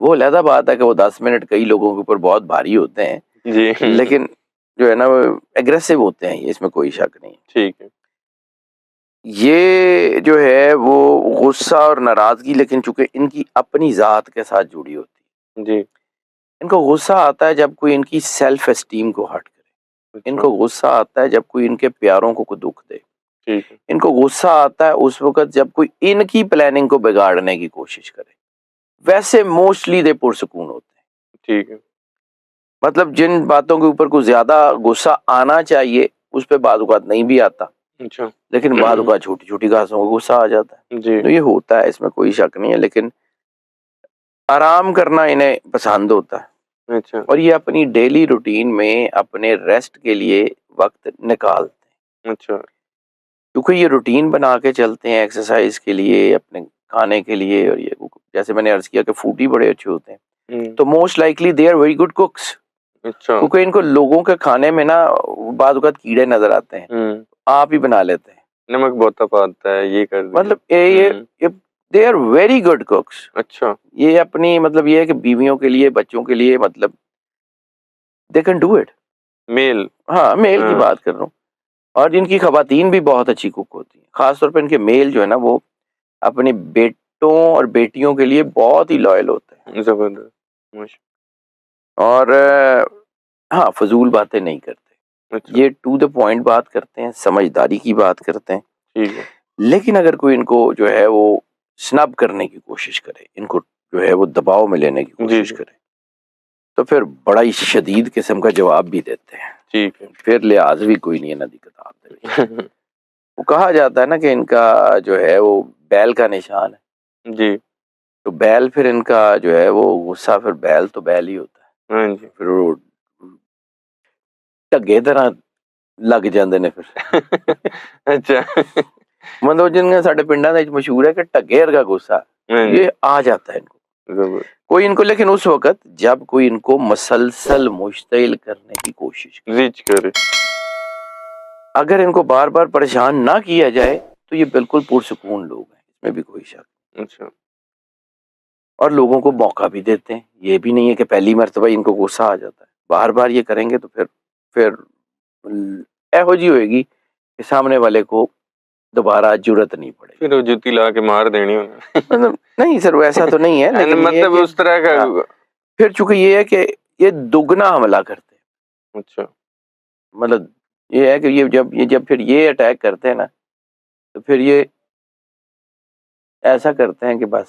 وہ علیحدہ بات ہے کہ وہ 10 منٹ کئی لوگوں کے اوپر بہت بھاری ہوتے ہیں, جی لیکن جو ہے نا وہ ایگریسو ہوتے ہیں, اس میں کوئی شک نہیں. ٹھیک ہے. یہ جو ہے وہ غصہ اور ناراضگی لیکن چونکہ ان کی اپنی ذات کے ساتھ جڑی ہوتی ہے. جی. ان کو غصہ آتا ہے جب کوئی ان کی سیلف اسٹیم کو ہرٹ کرے. ان کو غصہ آتا ہے جب کوئی ان کے پیاروں کو کوئی دکھ دے. ٹھیک ہے. ان کو غصہ آتا ہے اس وقت جب کوئی ان کی پلاننگ کو بگاڑنے کی کوشش کرے. ویسے موسٹلی دے پرسکون ہوتے ہیں. ٹھیک ہے. مطلب جن باتوں کے اوپر کوئی زیادہ غصہ آنا چاہیے اس پہ بعض اوقات نہیں بھی آتا, اچھا. لیکن بعض اوقات چھوٹی چھوٹی باتوں کو غصہ آ جاتا ہے. جی. تو یہ ہوتا ہے, اس میں کوئی شک نہیں ہے, لیکن آرام کرنا انہیں پسند ہوتا ہے. اچھا. اور یہ اپنی ڈیلی روٹین میں اپنے ریسٹ کے لیے وقت نکالتے ہیں. اچھا. کیونکہ یہ روٹین بنا کے چلتے ہیں ایکسرسائز کے لیے, اپنے کھانے کے لیے, اور یہ جیسے میں نے عرض کیا کہ فوڈی بڑے اچھے ہوتے ہیں, تو most likely they are very good cooks. اچھا. کیونکہ ان کو لوگوں کے کھانے میں نا بعض اوقات کیڑے نظر آتے ہیں, آپ ہی بنا لیتے ہیں, نمک بہت تپ آتا ہے, یہ کر مطلب یہ they are very good cooks. اچھا. یہ اپنی مطلب یہ ہے کہ بیویوں کے لیے, بچوں کے لیے, مطلب دے کین ڈو اٹ. میل. ہاں, میل کی بات کر رہا ہوں. اور جن کی خواتین بھی بہت اچھی کوک ہوتی ہیں, خاص طور پہ ان کے میل جو ہے نا وہ اپنی بیٹوں اور بیٹیوں کے لیے بہت ہی لائل ہوتے ہیں. زبردست. اور ہاں, فضول باتیں نہیں کرتے. یہ ٹو دا پوائنٹ بات کرتے ہیں, سمجھداری کی بات کرتے ہیں. ٹھیک ہے. لیکن اگر کوئی ان کو جو ہے وہ سنب کرنے کی کوشش کرے, ان کو جو ہے وہ دباؤ میں لینے کی کوشش کرے, تو پھر بڑا ہی شدید قسم کا جواب بھی دیتے ہیں. ٹھیک ہے. پھر لحاظ بھی کوئی نہیں ہے ندی کتاب دے. وہ کہا جاتا ہے نا کہ ان کا جو ہے وہ بیل کا نشان ہے. جی. تو بیل پھر ان کا جو ہے وہ غصہ, پھر بیل تو بیل ہی ہوتا ہے. ہاں جی. پھر وہ ٹگے طرح لگ جاندے نے پھر. اچھا. مطلب جن کا ساڈے پنڈاں وچ مشہور ہے کہ ٹگے ورگا غصہ, یہ آ جاتا ہے ان کو. کوئی ان کو, لیکن اس وقت جب کوئی ان کو مسلسل مشتعل کرنے کی کوشش کرے, اگر ان کو بار بار پریشان نہ کیا جائے تو یہ بالکل پرسکون لوگ ہیں, اس میں بھی کوئی شک. اچھا. اور لوگوں کو موقع بھی دیتے ہیں. یہ بھی نہیں ہے کہ پہلی مرتبہ ان کو غصہ آ جاتا ہے, بار بار یہ کریں گے تو پھر ایہو جی ہوئے گی کہ سامنے والے کو دوبارہ جرت نہیں پڑے. پھر وہ جوتی لا کے مار دینی مطلب نہیں سر, ویسا تو نہیں ہے, لیکن مطلب اس طرح کا. پھر چونکہ یہ ہے کہ یہ دگنا حملہ کرتے ہیں. اچھا. مطلب یہ ہے کہ یہ جب پھر یہ اٹیک کرتے ہیں نا, تو پھر یہ ایسا کرتے ہیں کہ بس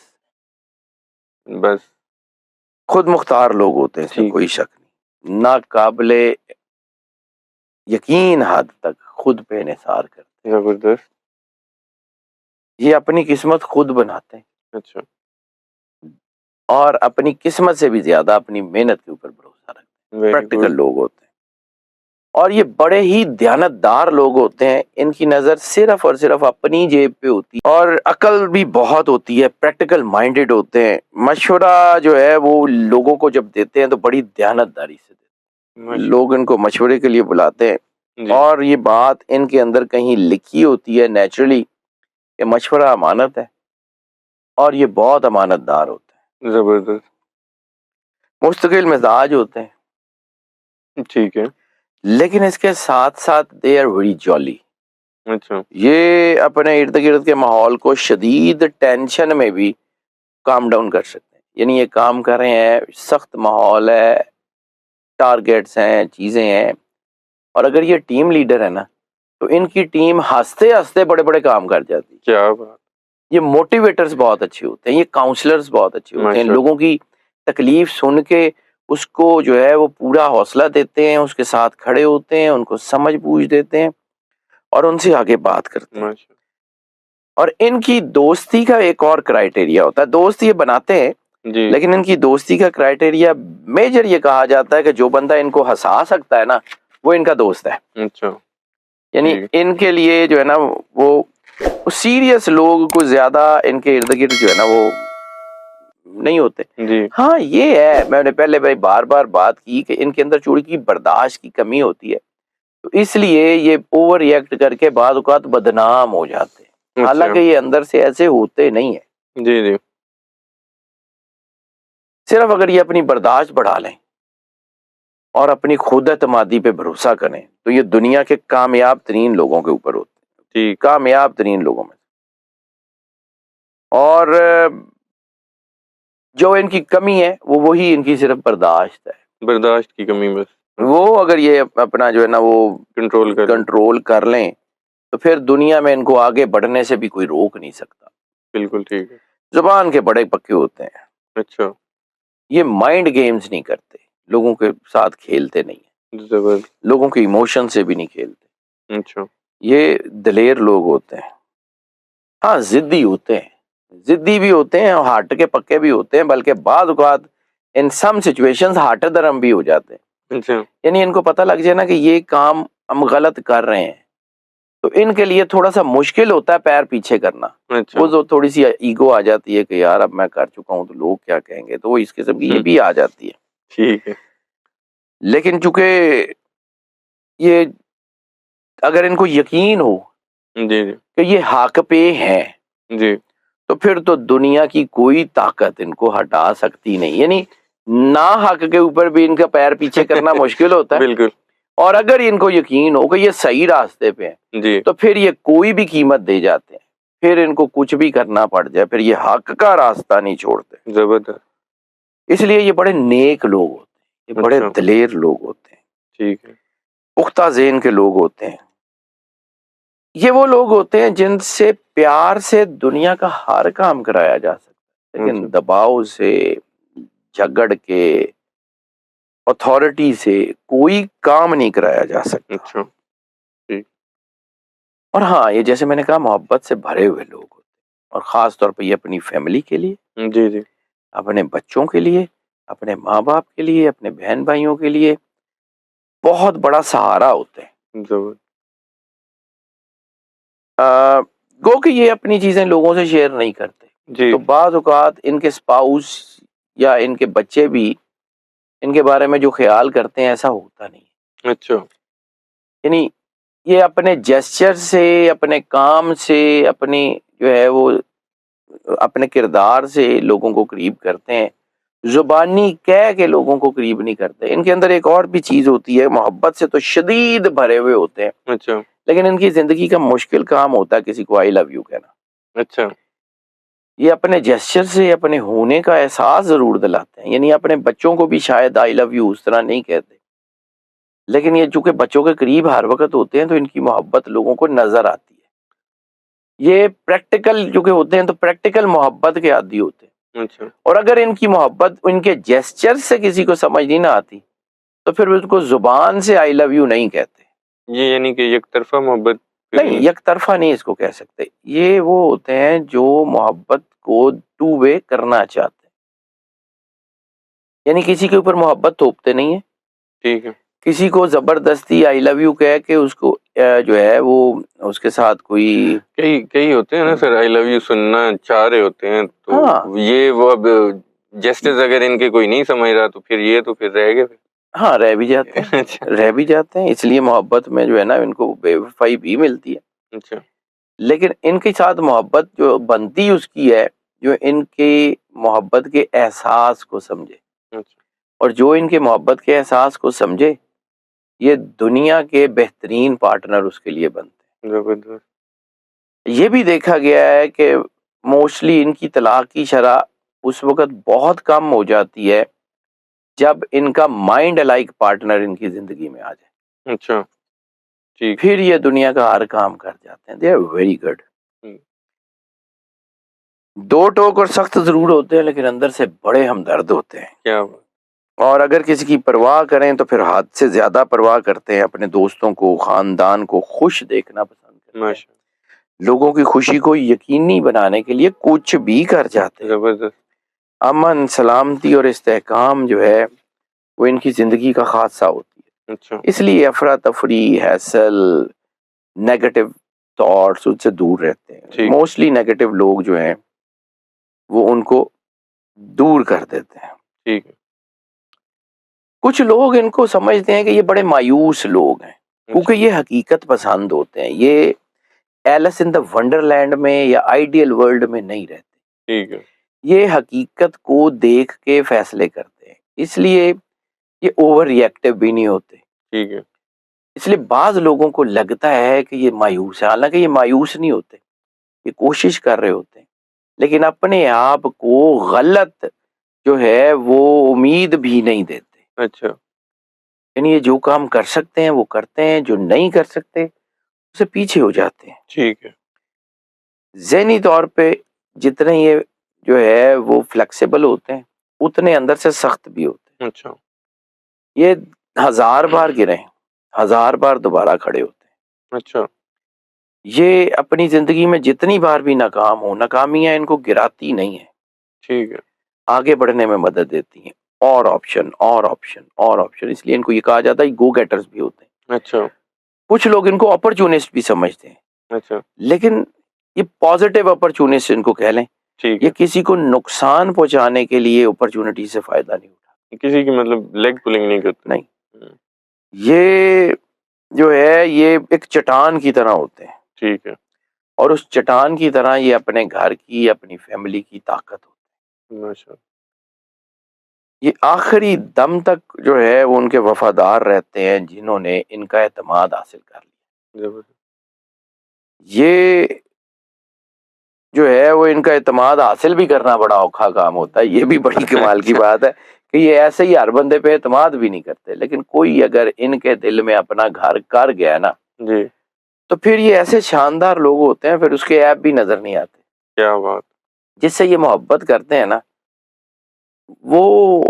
خود مختار لوگ ہوتے ہیں, اس میں کوئی شک نہیں. ناقابل یقین حد تک خود پہ انحصار کرتے ہیں. زبردست. یہ اپنی قسمت خود بناتے ہیں. اچھا. اور اپنی قسمت سے بھی زیادہ اپنی محنت کے اوپر بھروسہ رکھتے ہیں. پریکٹیکل لوگ ہوتے ہیں, اور یہ بڑے ہی دیانتدار لوگ ہوتے ہیں. ان کی نظر صرف اور صرف اپنی جیب پہ ہوتی ہے, اور عقل بھی بہت ہوتی ہے. پریکٹیکل مائنڈڈ ہوتے ہیں. مشورہ جو ہے وہ لوگوں کو جب دیتے ہیں تو بڑی دیانتداری سے دیتے ہیں. لوگ ان کو مشورے کے لیے بلاتے ہیں, اور یہ بات ان کے اندر کہیں لکھی ہوتی ہے نیچرلی کہ مشورہ امانت ہے, اور یہ بہت امانت دار ہوتے ہیں. زبردست. مستقل مزاج ہوتے ہیں. ٹھیک ہے. لیکن اس کے ساتھ ساتھ دے آر ویری جالی. اچھا. یہ اپنے ارد گرد کے ماحول کو شدید ٹینشن میں بھی کام ڈاؤن کر سکتے ہیں. یعنی یہ کام کر رہے ہیں, سخت ماحول ہے, ٹارگیٹس ہیں, چیزیں ہیں, اور اگر یہ ٹیم لیڈر ہے نا تو ان کی ٹیم ہنستے ہنستے بڑے بڑے کام کر جاتی ہے. کیا بات. یہ موٹیویٹرز بہت اچھے ہوتے ہیں, یہ کاؤنسلرز بہت اچھے ہوتے ہیں. لوگوں کی تکلیف سن کے اس کو جو ہے وہ پورا حوصلہ دیتے ہیں, اس کے ساتھ کھڑے ہوتے ہیں, ان کو سمجھ بوجھ دیتے ہیں, اور ان سے آگے بات کرتے ہیں. اور ان کی دوستی کا ایک اور کرائیٹیریا ہوتا ہے. دوست یہ بناتے ہیں, لیکن ان کی دوستی کا کرائیٹیریا میجر یہ کہا جاتا ہے کہ جو بندہ ان کو ہنسا سکتا ہے نا وہ ان کا دوست ہے. اچھا. یعنی ان کے لیے جو ہے نا وہ سیریس لوگ کو زیادہ ان کے ارد گرد جو ہے نا وہ نہیں ہوتے. ہاں یہ ہے, میں نے پہلے بار بار بات کی کہ ان کے اندر چوری کی برداشت کی کمی ہوتی ہے, تو اس لیے یہ اوور ریئیکٹ کر کے بعض اوقات بدنام ہو جاتے ہیں, حالانکہ یہ اندر سے ایسے ہوتے نہیں ہیں. جی. صرف اگر یہ اپنی برداشت بڑھا لیں اور اپنی خود اعتمادی پہ بھروسہ کریں تو یہ دنیا کے کامیاب ترین لوگوں کے اوپر ہوتے ہیں، ٹھیک، کامیاب ترین لوگوں میں. اور جو ان کی کمی ہے وہی ان کی صرف برداشت ہے. برداشت کی کمی بس وہ اگر یہ اپنا جو ہے نا وہ کنٹرول کر لیں تو پھر دنیا میں ان کو آگے بڑھنے سے بھی کوئی روک نہیں سکتا. بالکل ٹھیک ہے. زبان کے بڑے پکے ہوتے ہیں. اچھا، یہ مائنڈ گیمز نہیں کرتے، لوگوں کے ساتھ کھیلتے نہیں ہیں، زبردست. لوگوں کے ایموشن سے بھی نہیں کھیلتے. اچھا، یہ دلیر لوگ ہوتے ہیں. ہاں ضدی ہوتے ہیں، ضدی بھی ہوتے ہیں اور ہارٹ کے پکے بھی ہوتے ہیں، بلکہ بعض اوقات ان سم سچویشنز ہارٹ درم بھی ہو جاتے ہیں. اچھا، یعنی ان کو پتہ لگ جائے نا کہ یہ کام ہم غلط کر رہے ہیں تو ان کے لیے تھوڑا سا مشکل ہوتا ہے پیر پیچھے کرنا. اچھا، وہ جو تھوڑی سی ایگو آ جاتی ہے کہ یار اب میں کر چکا ہوں تو لوگ کیا کہیں گے، تو وہ اس قسم کی یہ بھی آ جاتی ہے. ٹھیک ہے. لیکن چونکہ یہ اگر ان کو یقین ہو جی جی کہ یہ حق پہ ہیں جی، تو پھر تو دنیا کی کوئی طاقت ان کو ہٹا سکتی نہیں. یعنی نا حق کے اوپر بھی ان کا پیر پیچھے کرنا مشکل ہوتا ہے. بالکل. اور اگر ان کو یقین ہو کہ یہ صحیح راستے پہ ہیں جی، تو پھر یہ کوئی بھی قیمت دے جاتے ہیں، پھر ان کو کچھ بھی کرنا پڑ جائے پھر یہ حق کا راستہ نہیں چھوڑتے. زبردست. اس لیے یہ بڑے نیک لوگ ہوتے ہیں، یہ بڑے اچھا. دلیر لوگ ہوتے ہیں، ٹھیک ہے. پختہ ذہن کے لوگ ہوتے ہیں. یہ وہ لوگ ہوتے ہیں جن سے پیار سے دنیا کا ہر کام کرایا جا سکتا ہے، لیکن اچھا. دباؤ سے، جھگڑ کے، اتھارٹی سے کوئی کام نہیں کرایا جا سکتا. اچھا. اور ہاں یہ جیسے میں نے کہا محبت سے بھرے ہوئے لوگ ہوتے ہیں، اور خاص طور پہ یہ اپنی فیملی کے لیے، جی جی، اپنے بچوں کے لیے، اپنے ماں باپ کے لیے، اپنے بہن بھائیوں کے لیے بہت بڑا سہارا ہوتے ہیں. زبردست. گو کہ یہ اپنی چیزیں لوگوں سے شیئر نہیں کرتے جی، تو بعض اوقات ان کے سپاؤس یا ان کے بچے بھی ان کے بارے میں جو خیال کرتے ہیں ایسا ہوتا نہیں. اچھا. یعنی یہ اپنے جیسچر سے، اپنے کام سے، اپنی جو ہے وہ اپنے کردار سے لوگوں کو قریب کرتے ہیں، زبانی کہہ کے لوگوں کو قریب نہیں کرتے. ان کے اندر ایک اور بھی چیز ہوتی ہے، محبت سے تو شدید بھرے ہوئے ہوتے ہیں، اچھا. لیکن ان کی زندگی کا مشکل کام ہوتا ہے کسی کو آئی لو یو کہنا. اچھا. یہ اپنے جیسچر سے اپنے ہونے کا احساس ضرور دلاتے ہیں. یعنی اپنے بچوں کو بھی شاید آئی لو یو اس طرح نہیں کہتے، لیکن یہ چونکہ بچوں کے قریب ہر وقت ہوتے ہیں تو ان کی محبت لوگوں کو نظر آتی ہے. یہ پریکٹیکل چونکہ ہوتے ہیں تو پریکٹیکل محبت کے عادی ہوتے ہیں. اچھا. اور اگر ان کی محبت ان کے جیسچر سے کسی کو سمجھ نہیں نہ آتی تو پھر اس کو زبان سے آئی لو یو نہیں کہتے. یہ یعنی کہ یک طرفہ محبت نہیں، یک طرفہ نہیں اس کو کہہ سکتے. یہ وہ ہوتے ہیں جو محبت کو ٹو وے کرنا چاہتے ہیں. یعنی کسی کے اوپر محبت تھوپتے نہیں ہیں، ٹھیک ہے. کسی کو زبردستی آئی لو یو کہہ کے اس کو جو ہے وہ اس کے ساتھ کوئی کئی ہوتے ہیں نا سر آئی لو یو سننا چاہ رہے ہوتے ہیں تو ہاں یہ وہ اب جسٹس اگر ان کے کوئی نہیں سمجھ رہا تو پھر یہ تو پھر رہ گئے. ہاں رہ بھی جاتے ہیں، اچھا. رہ بھی جاتے ہیں. اس لیے محبت میں جو ہے نا ان کو بے وفائی بھی ملتی ہے، اچھا. لیکن ان کے ساتھ محبت جو بنتی اس کی ہے جو ان کے محبت کے احساس کو سمجھے. اچھا. اور جو ان کے محبت کے احساس کو سمجھے یہ دنیا کے بہترین پارٹنر اس کے لیے بنتے ہیں. زبردست. یہ بھی دیکھا گیا ہے کہ موسٹلی ان کی طلاق کی شرح اس وقت بہت کم ہو جاتی ہے جب ان کا مائنڈ لائک پارٹنر ان کی زندگی میں آ جائے. اچھا. ٹھیک. پھر یہ دنیا کا ہر کام کر جاتے ہیں. They are very good. دو ٹوک اور سخت ضرور ہوتے ہیں لیکن اندر سے بڑے ہمدرد ہوتے ہیں. کیا اور اگر کسی کی پرواہ کریں تو پھر حد سے زیادہ پرواہ کرتے ہیں. اپنے دوستوں کو، خاندان کو خوش دیکھنا پسند کرتے ہیں. ماشاء لوگوں کی خوشی کو یقینی بنانے کے لیے کچھ بھی کر جاتے ہیں. زبردست. امن، سلامتی اور استحکام جو ہے وہ ان کی زندگی کا خاصہ ہوتی ہے. اچھا. اس لیے افراتفری، حیصل، نیگیٹو تھاٹس ان سے دور رہتے ہیں. ٹھیک. موسٹلی نیگیٹو لوگ جو ہیں وہ ان کو دور کر دیتے ہیں. ٹھیک ہے. کچھ لوگ ان کو سمجھتے ہیں کہ یہ بڑے مایوس لوگ ہیں کیونکہ یہ حقیقت پسند ہوتے ہیں. یہ Alice in the wonderland میں یا آئیڈیل ورلڈ میں نہیں رہتے. ٹھیک ہے. یہ حقیقت کو دیکھ کے فیصلے کرتے ہیں، اس لیے یہ اوور ریئیکٹیو بھی نہیں ہوتے۔ ٹھیک ہے۔ اس لیے بعض لوگوں کو لگتا ہے کہ یہ مایوس ہے، حالانکہ یہ مایوس نہیں ہوتے، یہ کوشش کر رہے ہوتے ہیں، لیکن اپنے آپ کو غلط جو ہے وہ امید بھی نہیں دیتے۔ اچھا۔ یعنی یہ جو کام کر سکتے ہیں وہ کرتے ہیں، جو نہیں کر سکتے اسے پیچھے ہو جاتے ہیں۔ ٹھیک ہے۔ ذہنی طور پہ جتنے یہ جو ہے وہ فلیکسیبل ہوتے ہیں اتنے اندر سے سخت بھی ہوتے ہیں۔ اچھا۔ یہ 1000 بار گرے ہیں، 1000 بار دوبارہ کھڑے ہوتے ہیں۔ اچھا۔ یہ اپنی زندگی میں جتنی بار بھی ناکام ہو، ناکامیاں ان کو گراتی نہیں ہیں، ٹھیک ہے۔ آگے بڑھنے میں مدد دیتی ہیں۔ اور آپشن اور آپشن اور آپشن، اس لیے ان کو یہ کہا جاتا ہے گو گیٹرز بھی ہوتے ہیں۔ اچھا۔ کچھ لوگ ان کو اپرچونسٹ بھی سمجھتے ہیں، اچھا۔ لیکن یہ پازیٹیو اپرچونسٹ ان کو کہہ لیں۔ ٹھیک یہ ہے۔ کسی کو نقصان پہنچانے کے لیے اپرچونٹی سے فائدہ نہیں اٹھا، کسی کی مطلب لیگ پولنگ نہیں کرتے۔ نہیں، یہ جو ہے یہ ایک چٹان کی طرح ہوتے ہیں، ٹھیک ہے۔ اور اس چٹان کی طرح یہ اپنے گھر کی، اپنی فیملی کی طاقت ہوتی ہے۔ ماشاء یہ آخری دم تک جو ہے وہ ان کے وفادار رہتے ہیں جنہوں نے ان کا اعتماد حاصل کر لیا۔ زبردست۔ یہ جو ہے وہ ان کا اعتماد حاصل بھی کرنا بڑا اوکھا کام ہوتا ہے، یہ بھی بڑی کمال کی بات ہے کہ یہ ایسے ہی ہر بندے پہ اعتماد بھی نہیں کرتے، لیکن کوئی اگر ان کے دل میں اپنا گھر کر گیا نا جی۔ تو پھر یہ ایسے شاندار لوگ ہوتے ہیں، پھر اس کے عیب بھی نظر نہیں آتے۔ کیا بات۔ جس سے یہ محبت کرتے ہیں نا وہ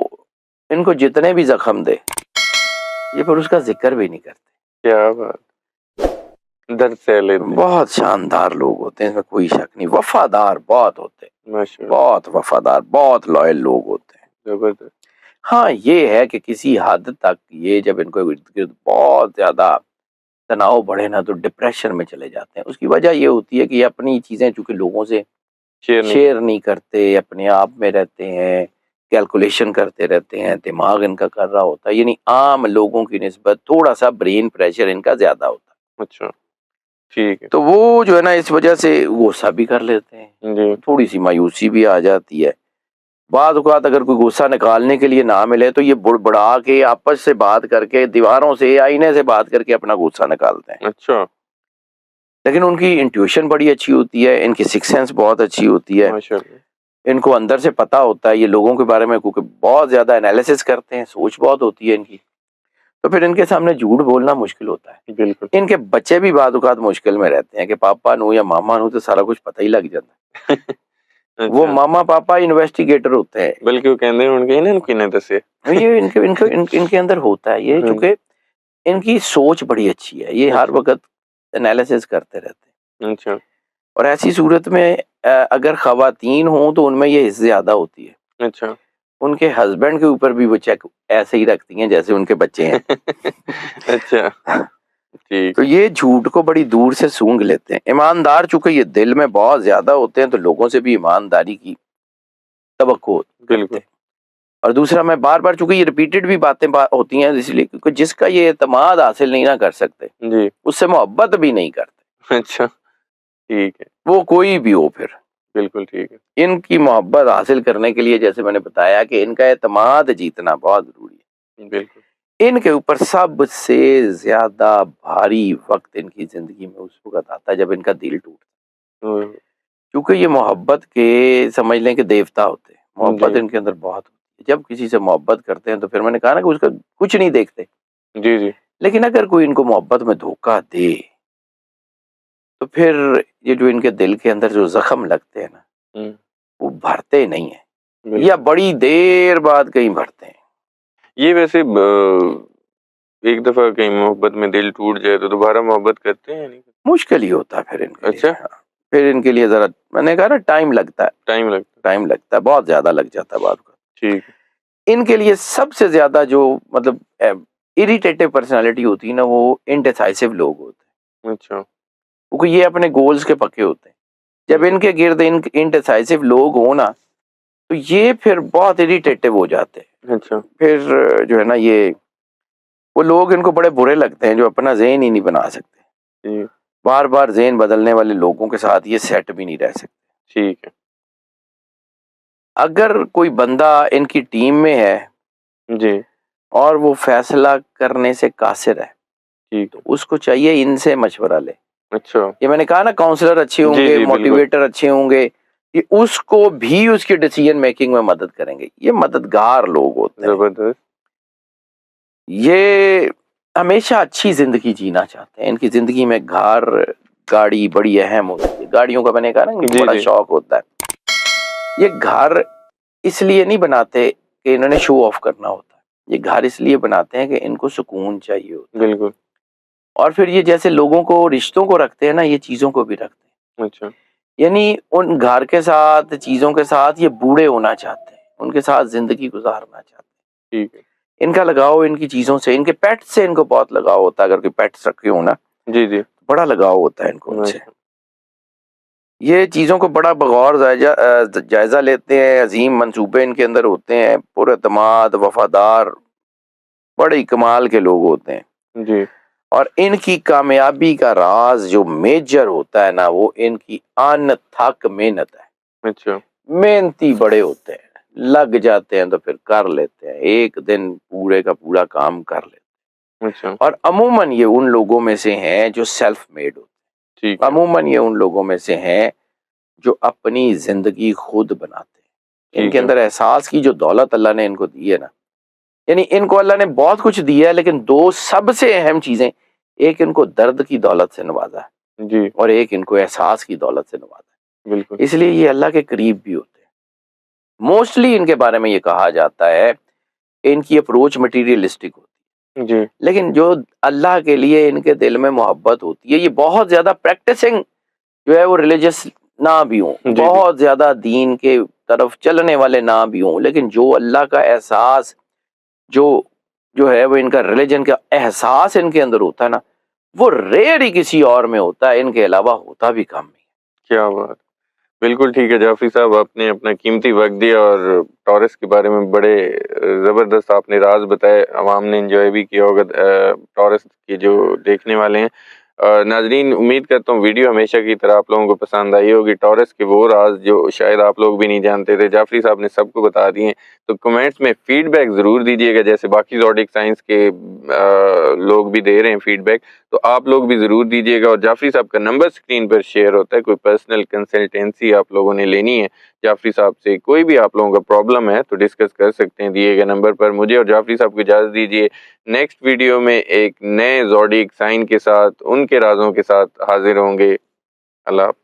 ان کو جتنے بھی زخم دے یہ پھر اس کا ذکر بھی نہیں کرتے۔ کیا بات، درد سہ لیتے ہیں۔ بہت شاندار لوگ ہوتے ہیں، اس میں کوئی شک نہیں، وفادار بہت ہوتے ہیں، ماشاء اللہ۔ بہت وفادار، بہت لائل لوگ ہوتے ہیں۔ زبردست۔ ہاں یہ ہے کہ کسی حد تک یہ جب ان کو ارد گرد بہت زیادہ تناؤ بڑھے نا تو ڈپریشن میں چلے جاتے ہیں۔ اس کی وجہ یہ ہوتی ہے کہ یہ اپنی چیزیں چونکہ لوگوں سے شیئر نہیں کرتے، اپنے آپ میں رہتے ہیں، کیلکولیشن کرتے رہتے ہیں، دماغ ان کا کر رہا ہوتا ہے، یعنی عام لوگوں کی نسبت تھوڑا سا برین پریشر ان کا زیادہ ہوتا ہے۔ اچھا۔ ٹھیک ہے۔ تو وہ جو ہے نا اس وجہ سے غصہ بھی کر لیتے ہیں، جی۔ تھوڑی سی مایوسی بھی آ جاتی ہے۔ بعض اوقات اگر کوئی غصہ نکالنے کے لیے نہ ملے تو یہ بڑبڑا کے آپس سے بات کر کے، دیواروں سے، آئینے سے بات کر کے اپنا غصہ نکالتے ہیں۔ اچھا۔ لیکن ان کی انٹیوشن بڑی اچھی ہوتی ہے، ان کی سکس سینس بہت اچھی ہوتی ہے، ماشاء اللہ۔ ان کو اندر سے پتہ ہوتا ہے، یہ لوگوں کے بارے میں کیونکہ بہت زیادہ انالیسس کرتے ہیں، سوچ بہت ہوتی ہے ان کی، تو پھر ان کے سامنے جھوٹ بولنا مشکل ہوتا ہے۔ بالکل۔ ان کے بچے بھی بعض اوقات مشکل میں رہتے ہیں کہ پاپا نو یا ماما نو تو سارا کچھ پتہ ہی لگ جاتا ہے۔ وہ اچھا۔ ماما پاپا انویسٹیگیٹر ہوتے ہیں، بلکہ وہ کہندے ان کے نا کی نہ دسے۔ یہ ان کے اندر ہوتا ہے یہ، چونکہ ان کی سوچ بڑی اچھی ہے، یہ ہر وقت انالیسس کرتے رہتے ہیں۔ اچھا۔ اور ایسی صورت میں اگر خواتین ہوں تو ان میں یہ زیادہ ہوتی ہے، اچھا۔ ان کے ہسبینڈ کے اوپر بھی وہ چیک ایسے ہی رکھتی ہیں جیسے ان کے بچے ہیں۔ اچھا۔ ٹھیک۔ تو یہ جھوٹ کو بڑی دور سے سونگھ لیتے ہیں۔ ایماندار چونکہ یہ دل میں بہت زیادہ ہوتے ہیں تو لوگوں سے بھی ایمانداری کی توقع کرتے بالکل۔ ہیں۔ اور دوسرا میں بار بار چونکہ یہ ریپیٹڈ بھی باتیں ہوتی ہیں، اس لیے کیونکہ جس کا یہ اعتماد حاصل نہیں نہ کر سکتے جی۔ اس سے محبت بھی نہیں کرتے، اچھا۔ ٹھیک ہے۔ وہ کوئی بھی ہو پھر۔ بالکل ٹھیک ہے۔ ان کی محبت حاصل کرنے کے لیے جیسے میں نے بتایا کہ ان کا اعتماد جیتنا بہت ضروری ہے۔ بالکل۔ ان کے اوپر سب سے زیادہ بھاری وقت ان کی زندگی میں اس وقت آتا ہے جب ان کا دل ٹوٹتا ہے، کیونکہ یہ محبت کے سمجھ لیں کہ دیوتا ہوتے ہیں، محبت جی۔ ان کے اندر بہت ہوتی ہے۔ جب کسی سے محبت کرتے ہیں تو پھر میں نے کہا نا کہ اس کا کچھ نہیں دیکھتے، جی جی۔ لیکن اگر کوئی ان کو محبت میں دھوکہ دے تو پھر یہ جو ان کے دل کے اندر جو زخم لگتے ہیں نا وہ بھرتے نہیں ہیں، یا بڑی دیر بعد کہیں بھرتے ہیں۔ یہ ویسے ایک دفعہ کہیں محبت میں دل ٹوٹ جائے تو دوبارہ محبت کرتے ہیں؟ نہیں، مشکل ہی ہوتا ہے پھر ان کے لیے۔ اچھا۔ پھر ان کے لیے ذرا میں نے کہا نا ٹائم لگتا ہے، ٹائم لگتا ہے، بہت زیادہ لگ جاتا ہے بعد کا۔ ٹھیک۔ ان کے لیے سب سے زیادہ جو مطلب اریٹیٹو پرسنالٹی ہوتی ہے نا وہ انڈیسائسو لوگ ہوتے ہیں، اچھا۔ کیونکہ یہ اپنے گولز کے پکے ہوتے ہیں۔ جب ان کے گرد انڈیسائسو لوگ ہوں نا تو یہ پھر بہت اریٹیٹو ہو جاتے ہیں۔ اچھا۔ پھر جو ہے نا یہ وہ لوگ ان کو بڑے برے لگتے ہیں جو اپنا ذہن ہی نہیں بنا سکتے، بار بار ذہن بدلنے والے لوگوں کے ساتھ یہ سیٹ بھی نہیں رہ سکتے۔ ٹھیک ہے۔ اگر کوئی بندہ ان کی ٹیم میں ہے جی اور وہ فیصلہ کرنے سے قاصر ہے ٹھیک تو اس کو چاہیے ان سے مشورہ لے. اچھا یہ میں نے کہا نا کاؤنسلر اچھے ہوں جی گے, جی بالکل موٹیویٹر اچھے ہوں گے, یہ اس کو بھی اس کی ڈیسیجن میکنگ میں مدد کریں گے. یہ مددگار لوگ ہوتے ہیں, زبردست یہ ہمیشہ اچھی زندگی جینا چاہتے ہیں. ان کی زندگی میں گھر گاڑی بڑی اہم ہوتی ہے. گاڑیوں کا میں نے کہا نا ان کو جی بڑا جی شوق ہوتا ہے. یہ گھر اس لیے نہیں بناتے کہ انہوں نے شو آف کرنا ہوتا ہے, یہ گھر اس لیے بناتے ہیں کہ ان کو سکون چاہیے ہوتا ہے. بالکل اور پھر یہ جیسے لوگوں کو رشتوں کو رکھتے ہیں نا, یہ چیزوں کو بھی رکھتے ہیں. اچھا یعنی ان گھر کے ساتھ چیزوں کے ساتھ یہ بوڑھے ہونا چاہتے ہیں, ان کے ساتھ زندگی گزارنا چاہتے ہیں. ٹھیک ہے ان کا لگاؤ ان کی چیزوں سے, ان کے پیٹ سے ان کو بہت لگاؤ ہوتا ہے. اگر کوئی پیٹس رکھے ہوں نا, جی جی بڑا لگاؤ ہوتا ہے ان کو ان سے. ماشاء- یہ چیزوں کو بڑا بغور جائزہ لیتے ہیں. عظیم منصوبے ان کے اندر ہوتے ہیں. پراعتماد, وفادار, بڑے کمال کے لوگ ہوتے ہیں. جی اور ان کی کامیابی کا راز جو میجر ہوتا ہے نا, وہ ان کی ان تھک محنت ہے. اچھا محنتی بڑے ہوتے ہیں, لگ جاتے ہیں تو پھر کر لیتے ہیں. ایک دن پورے کا پورا کام کر لیتے ہیں. اچھا اور عموماً یہ ان لوگوں میں سے ہیں جو سیلف میڈ ہوتے ٹھیک ہیں. ہے عموماً یہ ان لوگوں میں سے ہیں جو اپنی زندگی خود بناتے ہیں. ان ٹھیک کے ہے اندر احساس کی جو دولت اللہ نے ان کو دی ہے نا, یعنی ان کو اللہ نے بہت کچھ دیا ہے, لیکن دو سب سے اہم چیزیں, ایک ان کو درد کی دولت سے نوازا ہے جی اور ایک ان کو احساس کی دولت سے نوازا ہے. بالکل اس لیے یہ اللہ کے قریب بھی ہوتے ہیں. موسٹلی ان کے بارے میں یہ کہا جاتا ہے کہ ان کی اپروچ مٹیریلسٹک ہوتی ہے, جی لیکن جو اللہ کے لیے ان کے دل میں محبت ہوتی ہے, یہ بہت زیادہ پریکٹسنگ جو ہے وہ ریلیجس نہ بھی ہوں, جی جی بہت زیادہ دین کے طرف چلنے والے نہ بھی ہوں, لیکن جو اللہ کا احساس جو ہے وہ ان کا ریلیجن کا احساس ان کے اندر ہوتا ہے نا, وہ ریئر ہی کسی اور میں ہوتا ہے. ان کے علاوہ ہوتا بھی کم نہیں. کیا بات بالکل ٹھیک ہے جعفری صاحب, آپ نے اپنا قیمتی وقت دیا اور ٹورس کے بارے میں بڑے زبردست آپ نے راز بتائے. عوام نے انجوائے بھی کیا ہوگا ٹورس کے جو دیکھنے والے ہیں. ناظرین, امید کرتا ہوں ویڈیو ہمیشہ کی طرح آپ لوگوں کو پسند آئی ہوگی. ٹورس کے وہ راز جو شاید آپ لوگ بھی نہیں جانتے تھے, جعفری صاحب نے سب کو بتا دیے. تو کمنٹس میں فیڈ بیک ضرور دیجیے گا, جیسے باقی زوڈک سائنس کے لوگ بھی دے رہے ہیں فیڈ بیک, تو آپ لوگ بھی ضرور دیجیے گا. اور جعفری صاحب کا نمبر اسکرین پر شیئر ہوتا ہے. کوئی پرسنل کنسلٹینسی آپ لوگوں نے لینی ہے جعفری صاحب سے, کوئی بھی آپ لوگوں کا پرابلم ہے تو ڈسکس کر سکتے ہیں دیے گئے نمبر پر. مجھے اور جعفری صاحب کو اجازت دیجیے, نیکسٹ ویڈیو میں ایک نئے زوڈک سائن کے ساتھ, ان کے رازوں کے ساتھ حاضر ہوں گے. اللہ حافظ.